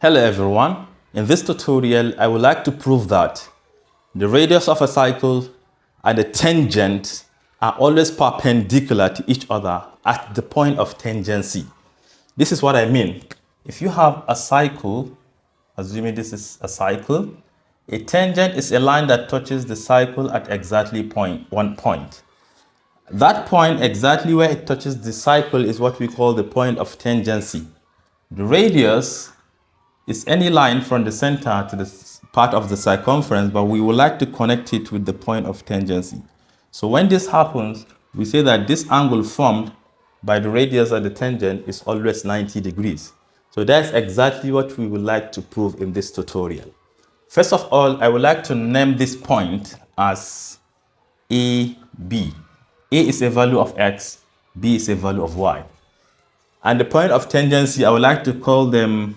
Hello everyone. In this tutorial, I would like to prove that the radius of a cycle and the tangent are always perpendicular to each other at the point of tangency. This is what I mean. If you have a cycle, assuming this is a cycle, a tangent is a line that touches the cycle at exactly one point. That point exactly where it touches the cycle is what we call the point of tangency. The radius is any line from the center to the part of the circumference, but we would like to connect it with the point of tangency. So when this happens, we say that this angle formed by the radius of the tangent is always 90 degrees. So that's exactly what we would like to prove in this tutorial. First of all, I would like to name this point as A, B. A is a value of x, B is a value of y. And the point of tangency, I would like to call them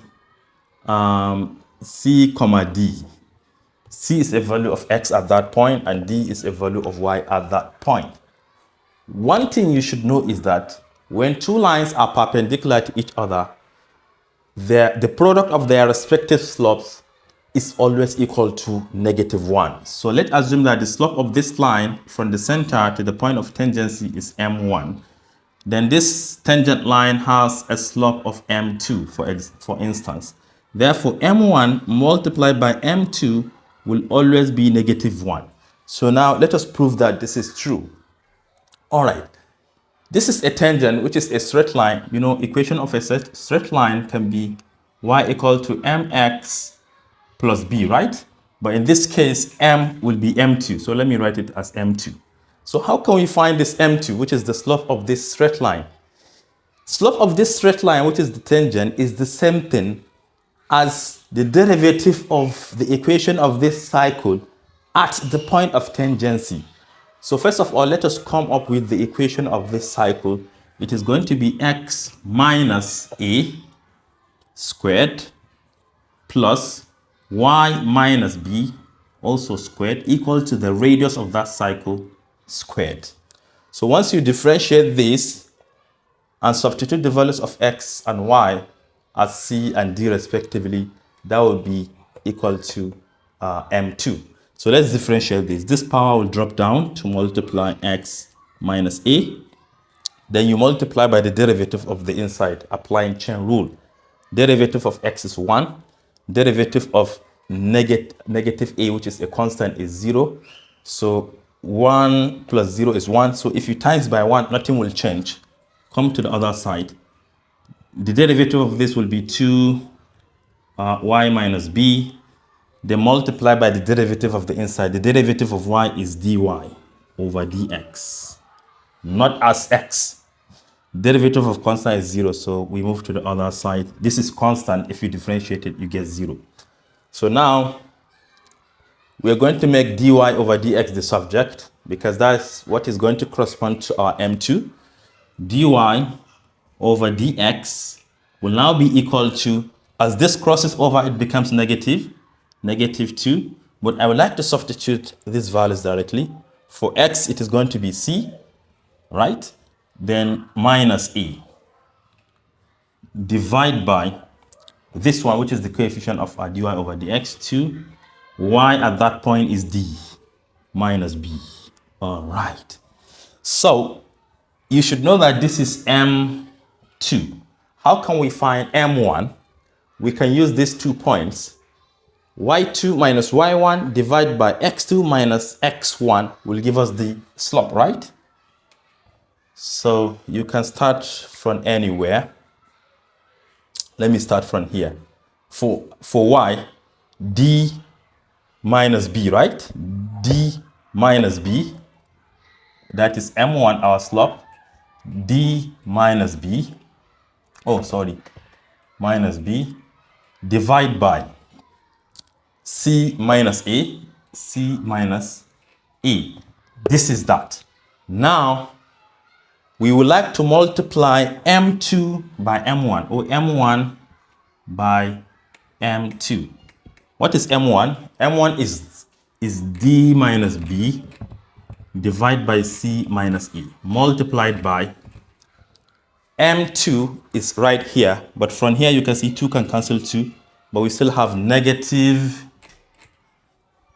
C, D. C is a value of x at that point, and D is a value of y at that point. One thing you should know is that when two lines are perpendicular to each other, the product of their respective slopes is always equal to -1. So let's assume that the slope of this line from the center to the point of tangency is m1. Then this tangent line has a slope of m2, for instance. Therefore, m1 multiplied by m2 will always be -1. So now let us prove that this is true. All right. This is a tangent, which is a straight line. You know, equation of a straight line can be y equal to mx plus b, right? But in this case, m will be m2. So let me write it as m2. So how can we find this m2, which is the slope of this straight line? Slope of this straight line, which is the tangent, is the same thing as the derivative of the equation of this cycle at the point of tangency. So first of all, let us come up with the equation of this cycle. It is going to be x minus a squared plus y minus b also squared equal to the radius of that cycle squared. So once you differentiate this and substitute the values of x and y as c and d respectively, that will be equal to m2. So let's differentiate this. This power will drop down to multiply x minus a. Then you multiply by the derivative of the inside, applying chain rule. Derivative of x is 1. Derivative of negative a, which is a constant, is 0. So 1 plus 0 is 1. So if you times by 1, nothing will change. Come to the other side. The derivative of this will be 2 y minus b. Then multiply by the derivative of the inside. The derivative of y is dy over dx, not as x. Derivative of constant is 0, so we move to the other side. This is constant. If you differentiate it, you get 0. So now we're going to make dy over dx the subject, because that's what is going to correspond to our m2. dy over dx will now be equal to, as this crosses over, it becomes -2. But I would like to substitute these values directly. For x, it is going to be c, right? Then minus a. Divide by this one, which is the coefficient of our dy over dx, 2. Y at that point is d minus b. All right. So you should know that this is m2. How can we find m1? We can use these 2 points. y2 minus y1 divided by x2 minus x1 will give us the slope, right? So you can start from anywhere. Let me start from here. For y, d minus b, right? d minus b, that is m1, our slope. d minus b, minus b, divide by c minus a, c minus a. This is that. Now, we would like to multiply m2 by m1, or m1 by m2. What is m1? m1 is d minus b divided by c minus a, multiplied by m2 is right here, but from here you can see 2 can cancel 2. but we still have negative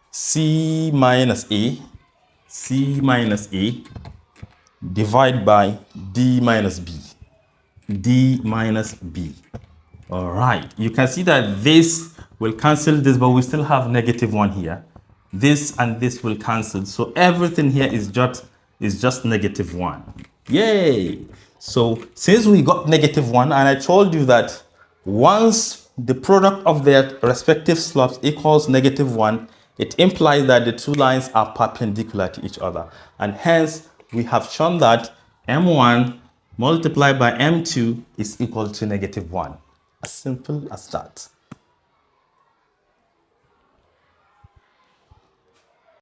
c minus a divided by d minus b. All right, you can see that this will cancel this, but we still have negative 1 here. This and this will cancel, so everything here is just negative 1. Yay! So since we got negative 1, and I told you that once the product of their respective slopes equals negative 1, it implies that the two lines are perpendicular to each other, and hence we have shown that m1 multiplied by m2 is equal to negative 1. As simple as that.